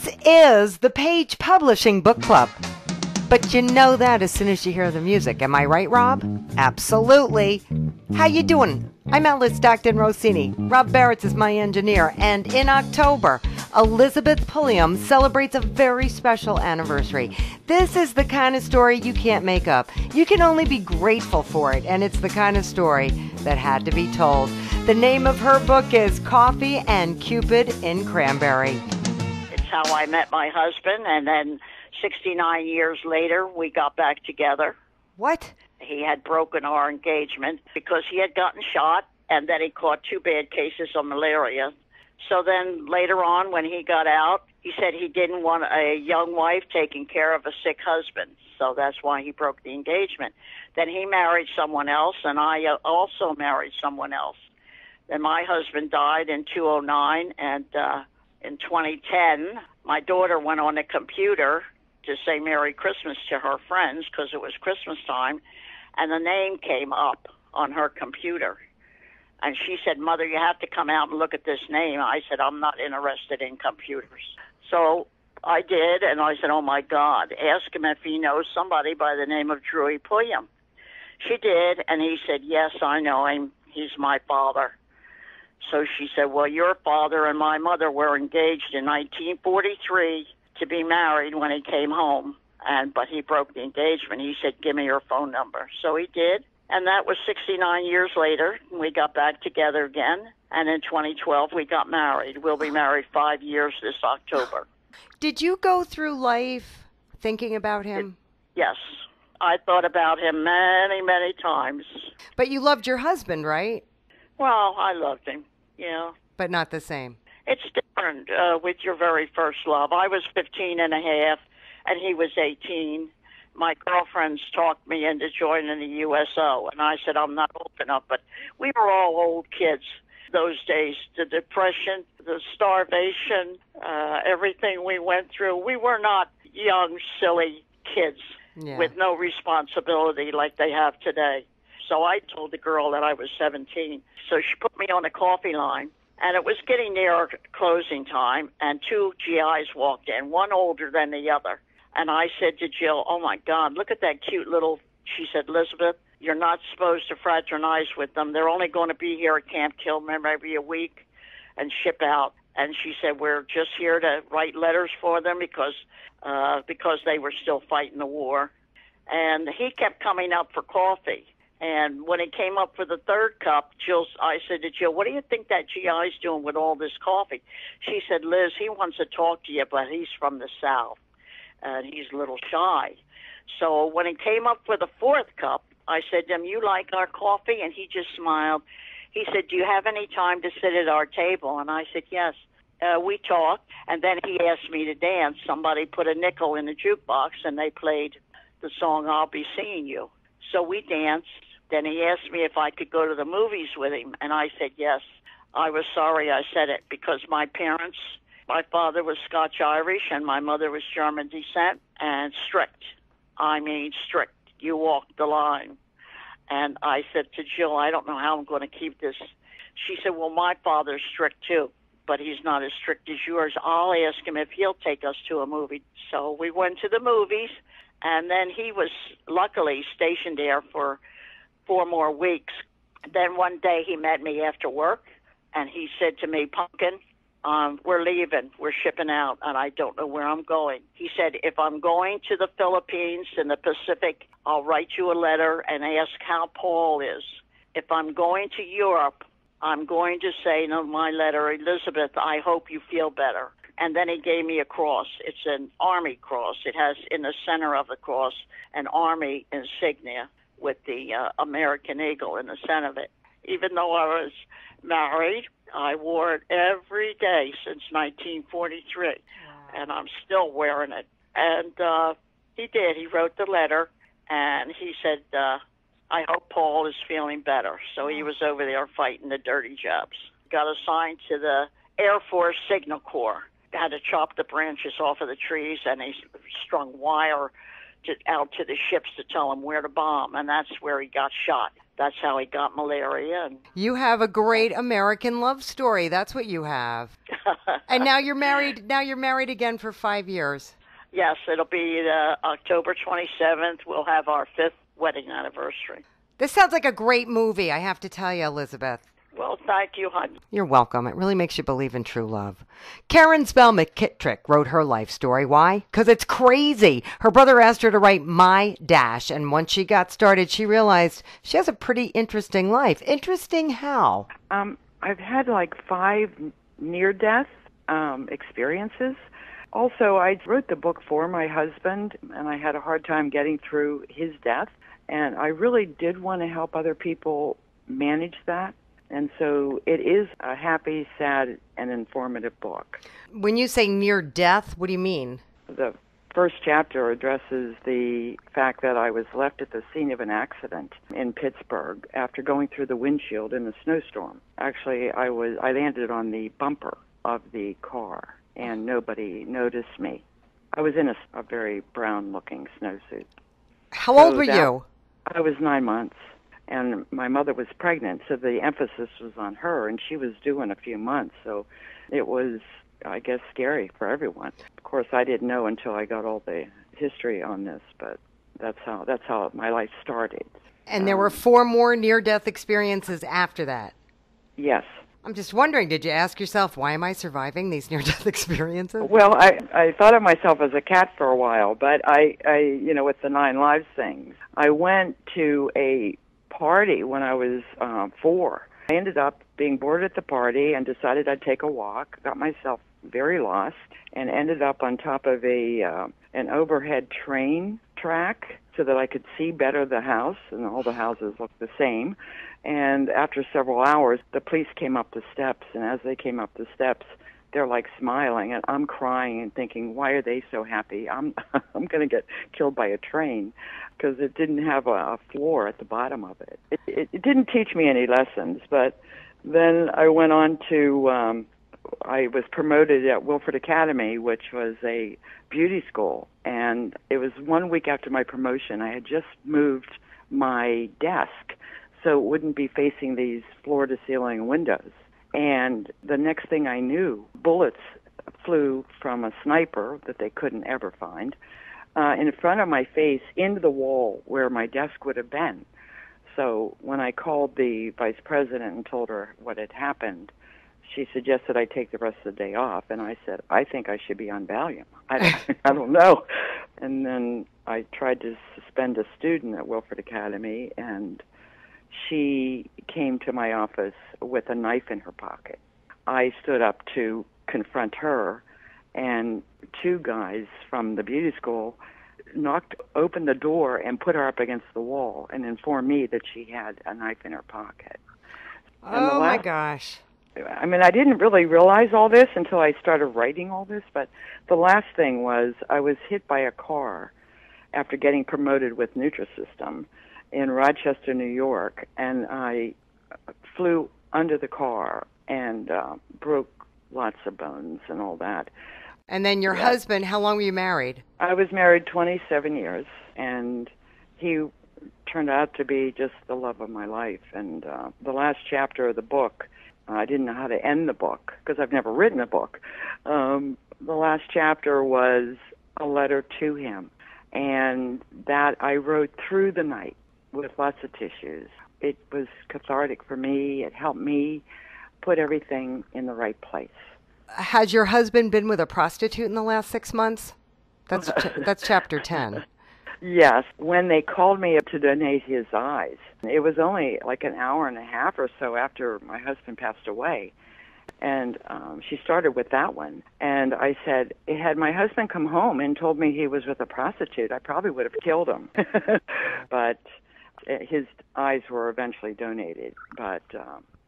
This is the Page Publishing Book Club. But you know that as soon as you hear the music. Am I right, Rob? Absolutely. How you doing? I'm Alice Stockton Rossini. Rob Barrett is my engineer. And in October, Elizabeth Pulliam celebrates a very special anniversary. This is the kind of story you can't make up. You can only be grateful for it. And it's the kind of story that had to be told. The name of her book is Coffee and Cupid in Cranberry. It's how I met my husband, and then 69 years later, we got back together. What? He had broken our engagement because he had gotten shot, and then he caught 2 bad cases of malaria. So then later on, when he got out, he said he didn't want a young wife taking care of a sick husband. So that's why he broke the engagement. Then he married someone else, and I also married someone else. Then my husband died in 2009, and in 2010, my daughter went on a computer to say Merry Christmas to her friends because it was Christmas time, and the name came up on her computer. And she said, Mother, you have to come out and look at this name. I said, I'm not interested in computers. So I did, and I said, oh, my God, ask him if he knows somebody by the name of Drewy Pulliam. She did, and he said, yes, I know him. He's my father. So she said, well, your father and my mother were engaged in 1943 to be married when he came home, but he broke the engagement. He said, give me your phone number. So he did, and that was 69 years later. We got back together again, and in 2012, we got married. We'll be married 5 years this October. Did you go through life thinking about him? Yes. I thought about him many, many times. But you loved your husband, right? Well, I loved him, yeah. But not the same. It's different with your very first love. I was 15 and a half, and he was 18. My girlfriends talked me into joining the USO, and I said, I'm not old enough. But we were all old kids those days. The depression, the starvation, everything we went through. We were not young, silly kids with no responsibility like they have today. So I told the girl that I was 17. So she put me on a coffee line, and it was getting near closing time, and 2 GIs walked in, one older than the other. And I said to Jill, oh, my God, look at that cute little, she said, Elizabeth, you're not supposed to fraternize with them. They're only going to be here at Camp Kilmer maybe a week and ship out. And she said, we're just here to write letters for them because they were still fighting the war. And he kept coming up for coffee. And when it came up for the 3rd cup, I said to Jill, what do you think that GI's doing with all this coffee? She said, Liz, he wants to talk to you, but he's from the South, and he's a little shy. So when it came up for the 4th cup, I said to him, you like our coffee? And he just smiled. He said, do you have any time to sit at our table? And I said, yes. We talked, and then he asked me to dance. Somebody put a nickel in the jukebox, and they played the song, I'll Be Seeing You. So we danced. Then he asked me if I could go to the movies with him, and I said yes. I was sorry I said it because my father was Scotch-Irish, and my mother was German descent, and strict. I mean strict. You walked the line. And I said to Jill, I don't know how I'm going to keep this. She said, well, my father's strict too, but he's not as strict as yours. I'll ask him if he'll take us to a movie. So we went to the movies, and then he was luckily stationed there for 4 more weeks. Then one day he met me after work, and he said to me, Pumpkin, we're leaving. We're shipping out, and I don't know where I'm going. He said, if I'm going to the Philippines in the Pacific, I'll write you a letter and ask how Paul is. If I'm going to Europe, I'm going to say in my letter, Elizabeth, I hope you feel better. And then he gave me a cross. It's an Army cross. It has in the center of the cross an Army insignia with the American Eagle in the center of it. Even though I was married, I wore it every day since 1943, and I'm still wearing it. And he did. He wrote the letter, and he said, I hope Paul is feeling better. So he was over there fighting the dirty jobs. Got assigned to the Air Force Signal Corps. Had to chop the branches off of the trees, and he strung wire out to the ships to tell him where to bomb, and that's where he got shot. That's how he got malaria. You have a great American love story. That's what you have. And now you're married. Now you're married again for 5 years. Yes, it'll be October 27th. We'll have our 5th wedding anniversary. This sounds like a great movie, I have to tell you, Elizabeth. Well, thank you, hon. You're welcome. It really makes you believe in true love. Karen Spell McKittrick wrote her life story. Why? Because it's crazy. Her brother asked her to write My Dash, and once she got started, she realized she has a pretty interesting life. Interesting how? I've had like 5 near-death experiences. Also, I wrote the book for my husband, and I had a hard time getting through his death, and I really did want to help other people manage that. And so it is a happy, sad, and informative book. When you say near death, what do you mean? The first chapter addresses the fact that I was left at the scene of an accident in Pittsburgh after going through the windshield in a snowstorm. Actually, I landed on the bumper of the car, and nobody noticed me. I was in a very brown-looking snowsuit. How old were you? I was 9 months. And my mother was pregnant, so the emphasis was on her, and she was due in a few months. So it was, I guess, scary for everyone. Of course, I didn't know until I got all the history on this, but that's how my life started. And there were 4 more near-death experiences after that. Yes. I'm just wondering, did you ask yourself, why am I surviving these near-death experiences? Well, I thought of myself as a cat for a while, but I with the 9 lives things, I went to a party when I was 4. I ended up being bored at the party and decided I'd take a walk, got myself very lost, and ended up on top of an overhead train track so that I could see better the house, and all the houses looked the same. And after several hours, the police came up the steps, and as they came up the steps, they're like smiling, and I'm crying and thinking, why are they so happy? I'm going to get killed by a train, because it didn't have a floor at the bottom of it. It didn't teach me any lessons, but then I went on to, I was promoted at Wilford Academy, which was a beauty school, and it was 1 week after my promotion. I had just moved my desk so it wouldn't be facing these floor-to-ceiling windows. And the next thing I knew, bullets flew from a sniper that they couldn't ever find in front of my face into the wall where my desk would have been. So when I called the vice president and told her what had happened, she suggested I take the rest of the day off. And I said, I think I should be on Valium. I don't know. And then I tried to suspend a student at Wilford Academy, and she came to my office with a knife in her pocket. I stood up to confront her, and 2 guys from the beauty school opened the door and put her up against the wall and informed me that she had a knife in her pocket. Oh, my gosh. I mean, I didn't really realize all this until I started writing all this, but the last thing was I was hit by a car after getting promoted with Nutrisystem in Rochester, New York, and I flew under the car and broke lots of bones and all that. And then your husband, how long were you married? I was married 27 years, and he turned out to be just the love of my life. And the last chapter of the book, I didn't know how to end the book because I've never written a book. The last chapter was a letter to him, and that I wrote through the night with lots of tissues. It was cathartic for me. It helped me put everything in the right place. Has your husband been with a prostitute in the last 6 months? That's chapter 10. Yes. When they called me up to donate his eyes, it was only like an hour and a half or so after my husband passed away. And she started with that one. And I said, had my husband come home and told me he was with a prostitute, I probably would have killed him. But his eyes were eventually donated. But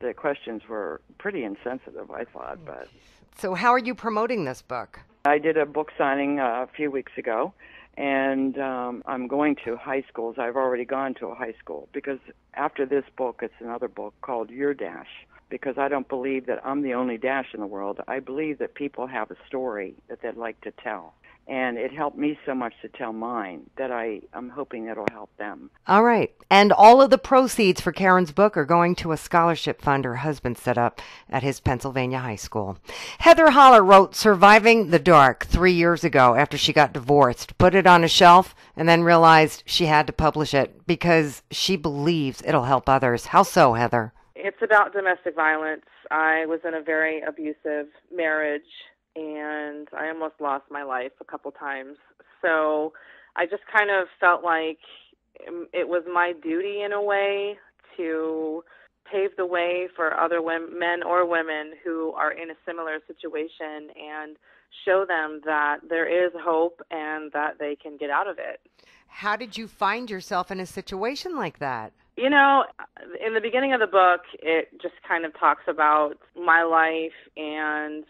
the questions were pretty insensitive, I thought. But so how are you promoting this book? I did a book signing a few weeks ago, and I'm going to high schools. I've already gone to a high school because after this book, it's another book called Your Dash, because I don't believe that I'm the only Dash in the world. I believe that people have a story that they'd like to tell. And it helped me so much to tell mine that I'm hoping it'll help them. All right. And all of the proceeds for Karen's book are going to a scholarship fund her husband set up at his Pennsylvania high school. Heather Holler wrote Surviving the Dark 3 years ago after she got divorced, put it on a shelf, and then realized she had to publish it because she believes it'll help others. How so, Heather? It's about domestic violence. I was in a very abusive marriage, and I almost lost my life a couple times. So I just kind of felt like it was my duty in a way to pave the way for other men or women who are in a similar situation and show them that there is hope and that they can get out of it. How did you find yourself in a situation like that? You know, in the beginning of the book, it just kind of talks about my life and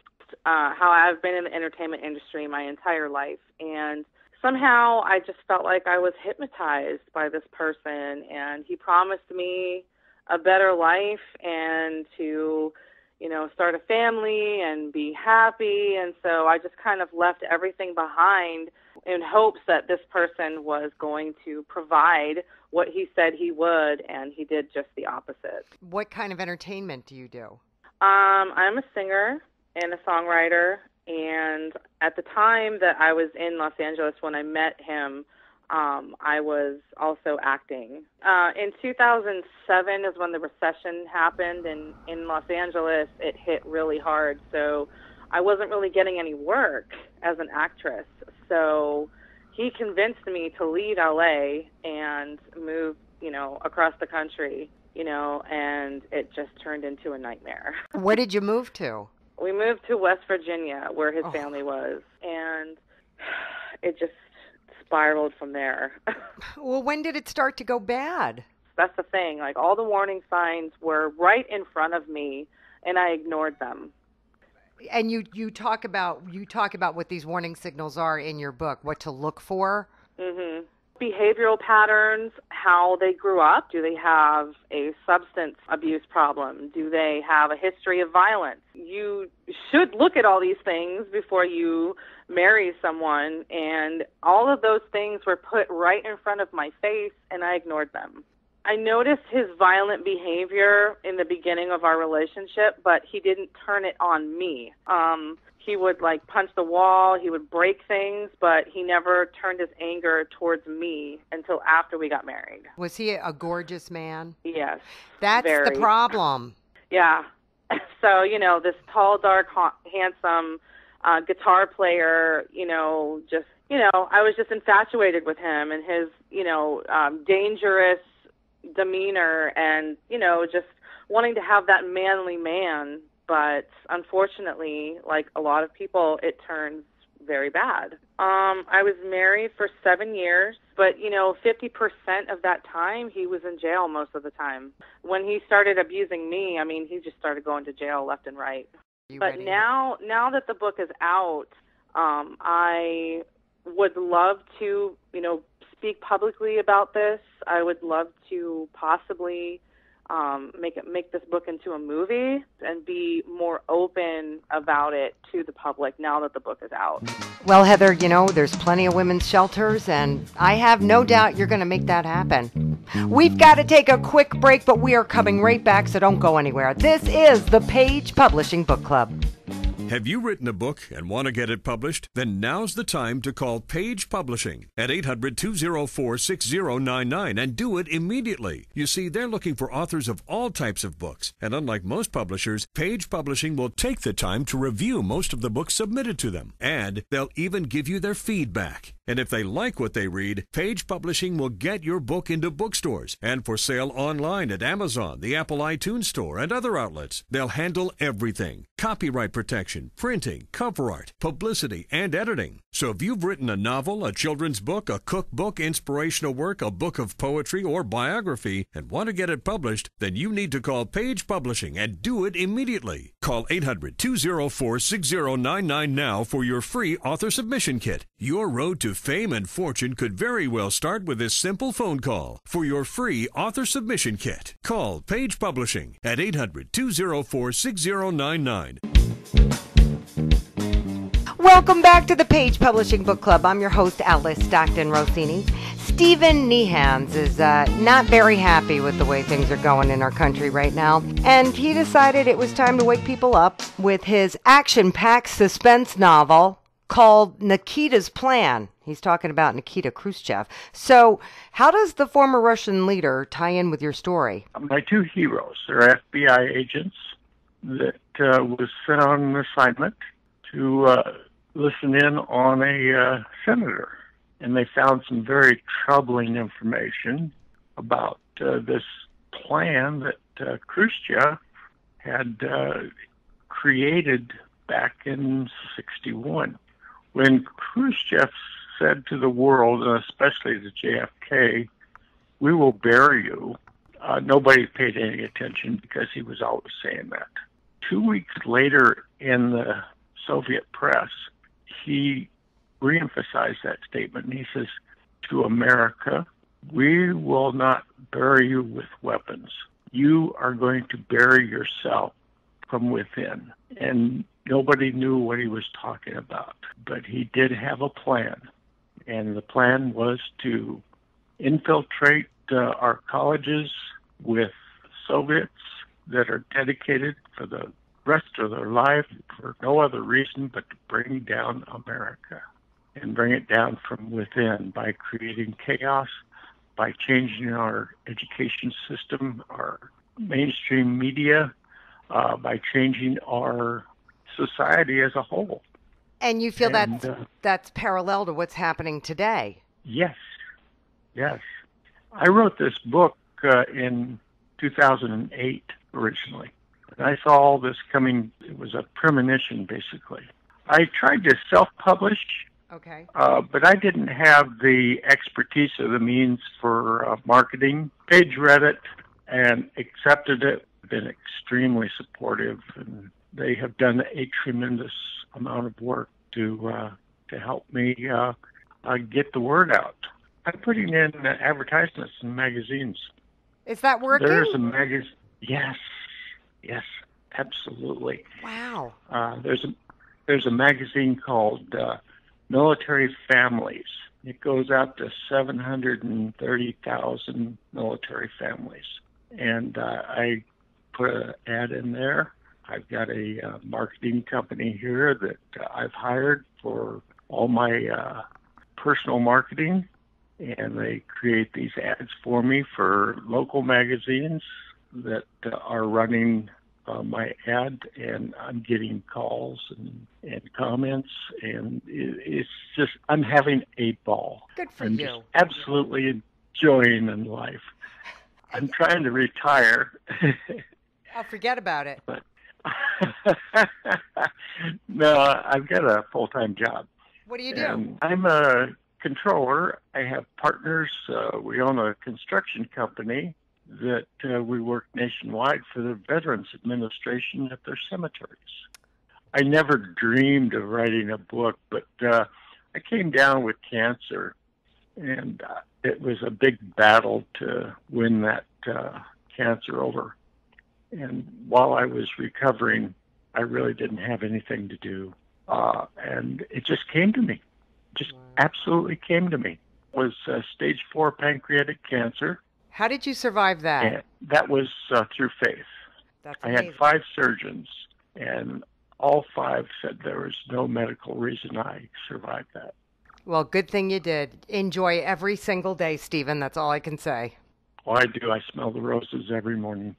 how I've been in the entertainment industry my entire life. And somehow I just felt like I was hypnotized by this person, and he promised me a better life and to, you know, start a family and be happy. And so I just kind of left everything behind in hopes that this person was going to provide what he said he would, and he did just the opposite. What kind of entertainment do you do? I'm a singer and a songwriter, and at the time that I was in Los Angeles when I met him, I was also acting. In 2007 is when the recession happened, and in Los Angeles it hit really hard, so I wasn't really getting any work as an actress. So he convinced me to leave LA and move, you know, across the country, you know, and it just turned into a nightmare. Where did you move to? We moved to West Virginia, where his family was, and it just spiraled from there. Well, when did it start to go bad? That's the thing. Like, all the warning signs were right in front of me, and I ignored them. And you talk about what these warning signals are in your book, what to look for. Mm-hmm. Behavioral patterns, how they grew up. Do they have a substance abuse problem? Do they have a history of violence? You should look at all these things before you marry someone, and all of those things were put right in front of my face, and I ignored them. I noticed his violent behavior in the beginning of our relationship, but he didn't turn it on me. He would, like, punch the wall, he would break things, but he never turned his anger towards me until after we got married. Was he a gorgeous man? Yes. That's very. The problem. Yeah. So, you know, this tall, dark, handsome guitar player, you know, just, you know, I was just infatuated with him and his, you know, dangerous demeanor and, you know, just wanting to have that manly man. But unfortunately, like a lot of people, it turns very bad. I was married for 7 years, but, you know, 50% of that time he was in jail most of the time. When he started abusing me, I mean, he just started going to jail left and right. But now that the book is out, I would love to, you know, speak publicly about this. I would love to possibly make this book into a movie and be more open about it to the public now that the book is out. Well, Heather, you know, there's plenty of women's shelters, and I have no doubt you're going to make that happen. We've got to take a quick break, but we are coming right back, so don't go anywhere. This is the Page Publishing Book Club. Have you written a book and want to get it published? Then now's the time to call Page Publishing at 800-204-6099 and do it immediately. You see, they're looking for authors of all types of books, and unlike most publishers, Page Publishing will take the time to review most of the books submitted to them, and they'll even give you their feedback. And if they like what they read, Page Publishing will get your book into bookstores and for sale online at Amazon, the Apple iTunes Store, and other outlets. They'll handle everything: copyright protection, printing, cover art, publicity, and editing. So if you've written a novel, a children's book, a cookbook, inspirational work, a book of poetry, or biography, and want to get it published, then you need to call Page Publishing and do it immediately. Call 800-204-6099 now for your free author submission kit. Your road to fame and fortune could very well start with this simple phone call. For your free author submission kit, call Page Publishing at 800-204-6099. Welcome back to the Page Publishing Book Club. I'm your host, Alice Stockton Rossini. Stephen Nehans is not very happy with the way things are going in our country right now, and he decided it was time to wake people up with his action-packed suspense novel called Nikita's Plan. He's talking about Nikita Khrushchev. So, how does the former Russian leader tie in with your story? My two heroes are FBI agents that was sent on an assignment to listen in on a senator. And they found some very troubling information about this plan that Khrushchev had created back in '61. When Khrushchev said to the world, and especially to JFK, "We will bury you," nobody paid any attention because he was always saying that. 2 weeks later in the Soviet press, he reemphasized that statement, and he says, "To America, we will not bury you with weapons. You are going to bury yourself from within." And nobody knew what he was talking about, but he did have a plan, and the plan was to infiltrate our colleges with Soviets that are dedicated for the rest of their life for no other reason but to bring down America and bring it down from within by creating chaos, by changing our education system, our mainstream media, by changing our society as a whole. And you feel that's parallel to what's happening today? Yes. I wrote this book in 2008 originally. And I saw all this coming. It was a premonition, basically. I tried to self-publish, okay, but I didn't have the expertise or the means for marketing. Page read it and accepted it, been extremely supportive, and they have done a tremendous amount of work to help me get the word out. I'm putting in advertisements in magazines. Is that working? There's a magazine. Yes, absolutely. Wow. There's a magazine called Military Families. It goes out to 730,000 military families. And I put an ad in there. I've got a marketing company here that I've hired for all my personal marketing, and they create these ads for me for local magazines that are running my ad, and I'm getting calls and comments, and it's just, I'm having a ball. Good for I'm you. just absolutely enjoying in life. I'm trying to retire. I'll forget about it. But no, I've got a full-time job. What do you do? I'm a controller. I have partners. We own a construction company that we work nationwide for the Veterans Administration at their cemeteries. I never dreamed of writing a book, but I came down with cancer, and it was a big battle to win that cancer over. And while I was recovering, I really didn't have anything to do. And it just came to me. Just absolutely came to me. It was stage 4 pancreatic cancer. How did you survive that? And that was through faith. That's I amazing. had 5 surgeons, and all 5 said there was no medical reason I survived that. Well, good thing you did. Enjoy every single day, Stephen. That's all I can say. Well, I do. I smell the roses every morning.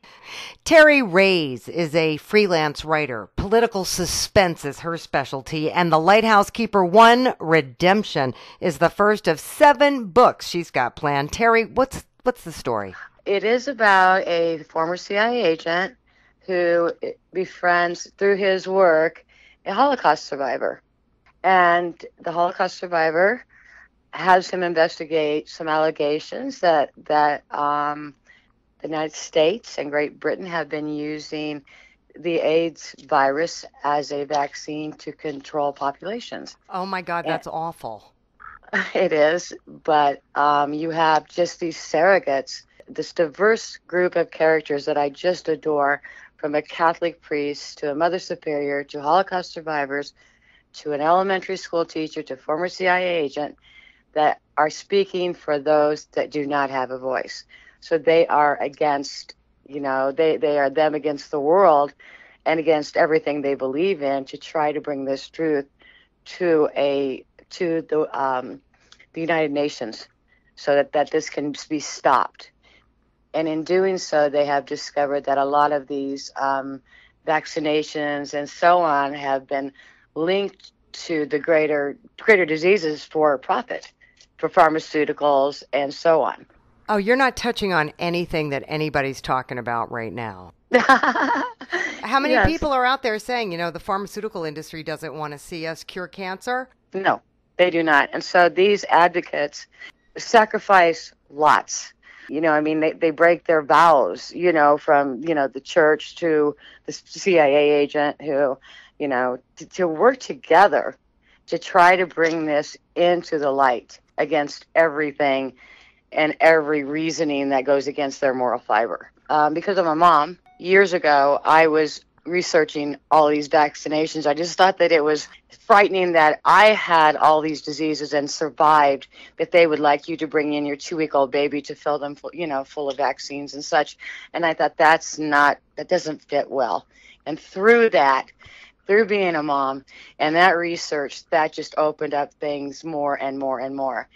Terry Reyes is a freelance writer. Political suspense is her specialty, and The Lighthouse Keeper 1 Redemption is the first of 7 books she's got planned. Terry, what's the story? It is about a former CIA agent who befriends, through his work, a Holocaust survivor. And the Holocaust survivor has him investigate some allegations that the United States and Great Britain have been using the AIDS virus as a vaccine to control populations. Oh, my God, that's awful. It is, but you have just these surrogates, this diverse group of characters that I just adore, from a Catholic priest to a Mother Superior to Holocaust survivors to an elementary school teacher to former CIA agent that are speaking for those that do not have a voice. So they are against, they are them against the world and against everything they believe in to try to bring this truth to the United Nations so that this can be stopped. And in doing so, they have discovered that a lot of these vaccinations and so on have been linked to the greater diseases for profit, for pharmaceuticals and so on. Oh, you're not touching on anything that anybody's talking about right now. How many people are out there saying, the pharmaceutical industry doesn't want to see us cure cancer? No, they do not. And so these advocates sacrifice lots. They break their vows, from, the church to the CIA agent who, to work together to try to bring this into the light against everything and every reasoning that goes against their moral fiber. Because I'm a mom, years ago, I was researching all these vaccinations. I just thought that it was frightening that I had all these diseases and survived, that they would like you to bring in your 2-week-old baby to fill them full of vaccines and such. And I thought that doesn't fit well. And through being a mom and that research, that just opened up things more and more and more.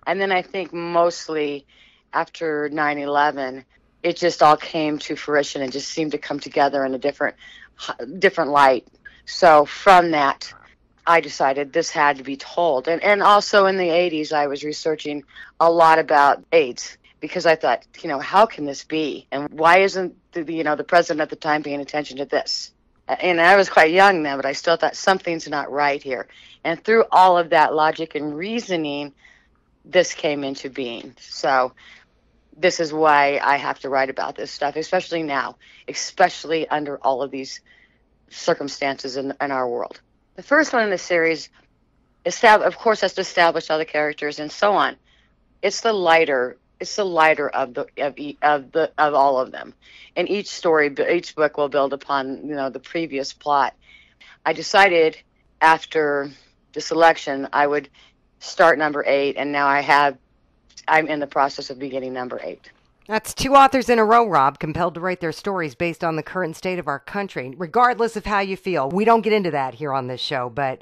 And then I think mostly after 9/11, it just all came to fruition and just seemed to come together in a different light. So from that, I decided this had to be told. And also in the 80s, I was researching a lot about AIDS because I thought, how can this be? And why isn't the president at the time paying attention to this? And I was quite young then, but I still thought something's not right here. And through all of that logic and reasoning, this came into being. So this is why I have to write about this stuff, especially now, especially under all of these circumstances in our world. The first one in the series, of course, has to establish all the characters and so on. It's the lighter of all of them, and each book will build upon the previous plot. I decided after the selection I would start number 8, and now I'm in the process of beginning number 8. That's 2 authors in a row, Rob, compelled to write their stories based on the current state of our country, regardless of how you feel. We don't get into that here on this show, but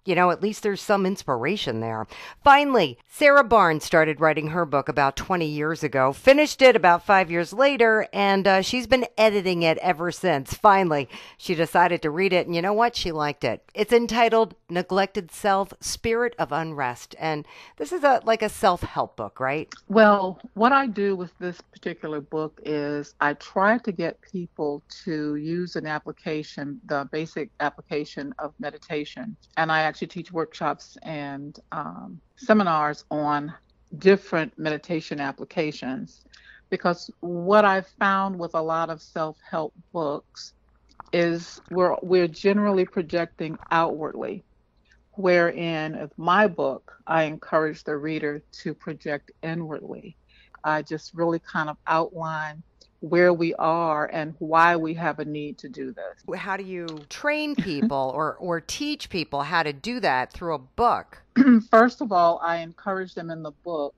at least there's some inspiration there. Finally, Sarah Barnes started writing her book about 20 years ago, finished it about 5 years later, and she's been editing it ever since. Finally, she decided to read it, and you know what? She liked it. It's entitled Neglected Self, Spirit of Unrest, and this is like a self-help book, right? Well, what I do with this particular book is I try to get people to use an application, the basic application of meditation, and I actually teach workshops and seminars on different meditation applications, because what I've found with a lot of self-help books is we're generally projecting outwardly, wherein with my book, I encourage the reader to project inwardly. I just really kind of outline where we are and why we have a need to do this. How do you train people or teach people how to do that through a book? First of all, I encourage them in the book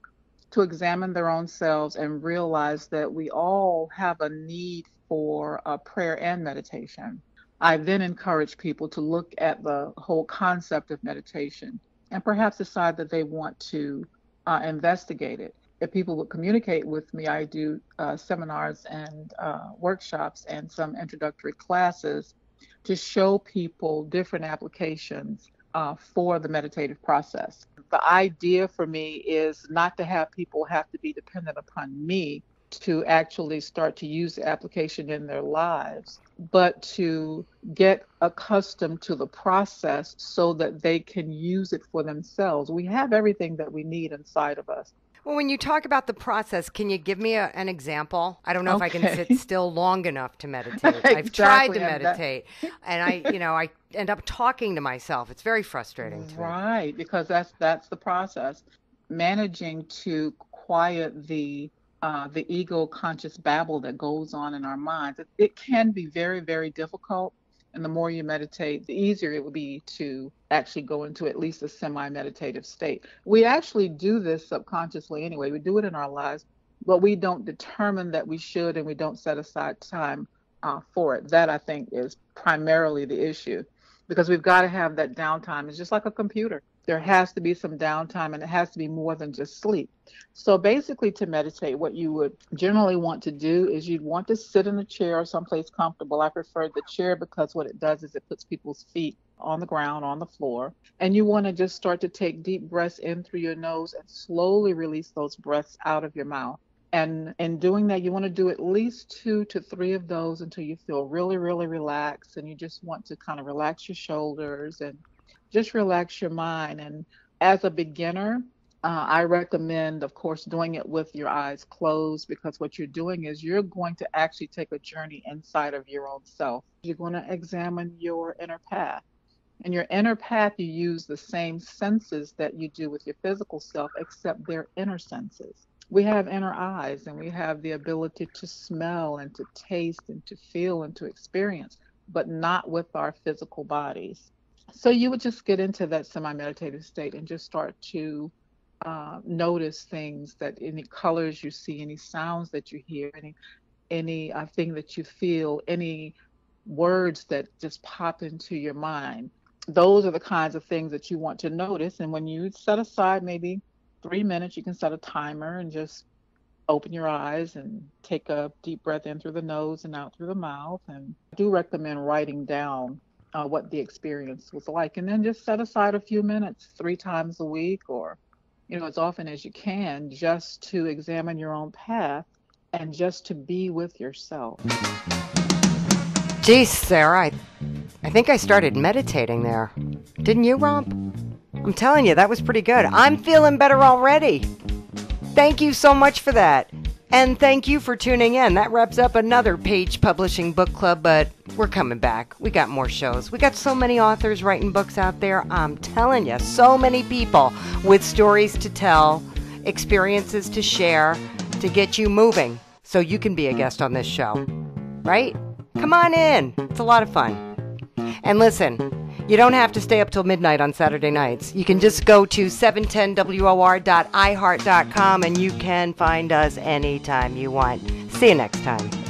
to examine their own selves and realize that we all have a need for prayer and meditation. I then encourage people to look at the whole concept of meditation and perhaps decide that they want to investigate it. If people would communicate with me, I do seminars and workshops and some introductory classes to show people different applications for the meditative process. The idea for me is not to have people have to be dependent upon me to actually start to use the application in their lives, but to get accustomed to the process so that they can use it for themselves. We have everything that we need inside of us. Well, when you talk about the process, can you give me an example? I don't know if I can sit still long enough to meditate. Exactly. I've tried to meditate, and I end up talking to myself. It's very frustrating to me. Right, because that's the process. Managing to quiet the ego conscious babble that goes on in our minds. It can be very, very difficult. And the more you meditate, the easier it would be to actually go into at least a semi-meditative state. We actually do this subconsciously anyway. We do it in our lives, but we don't determine that we should, and we don't set aside time for it. That, I think, is primarily the issue, because we've got to have that downtime. It's just like a computer. There has to be some downtime, and it has to be more than just sleep. So basically, to meditate, what you would generally want to do is you'd want to sit in a chair or someplace comfortable. I prefer the chair because what it does is it puts people's feet on the ground, on the floor. And you want to just start to take deep breaths in through your nose and slowly release those breaths out of your mouth. And in doing that, you want to do at least 2 to 3 of those until you feel really, really relaxed. And you just want to kind of relax your shoulders and just relax your mind. And as a beginner, I recommend, of course, doing it with your eyes closed, because what you're doing is you're going to actually take a journey inside of your own self. You're going to examine your inner path. In your inner path, you use the same senses that you do with your physical self, except they're inner senses. We have inner eyes, and we have the ability to smell and to taste and to feel and to experience, but not with our physical bodies. So you would just get into that semi-meditative state and just start to notice things, that any colors you see, any sounds that you hear, any thing that you feel, any words that just pop into your mind. Those are the kinds of things that you want to notice. And when you set aside maybe 3 minutes, you can set a timer and just open your eyes and take a deep breath in through the nose and out through the mouth. And I do recommend writing down what the experience was like, and then just set aside a few minutes 3 times a week, or as often as you can, just to examine your own path and just to be with yourself. Geez, Sarah, I think I started meditating there. Didn't you, Rob? I'm telling you, that was pretty good. I'm feeling better already. Thank you so much for that. And thank you for tuning in. That wraps up another Page Publishing Book Club, but we're coming back. We got more shows. We got so many authors writing books out there. I'm telling you, so many people with stories to tell, experiences to share, to get you moving so you can be a guest on this show. Right? Come on in. It's a lot of fun. And listen, you don't have to stay up till midnight on Saturday nights. You can just go to 710WOR.iheart.com and you can find us anytime you want. See you next time.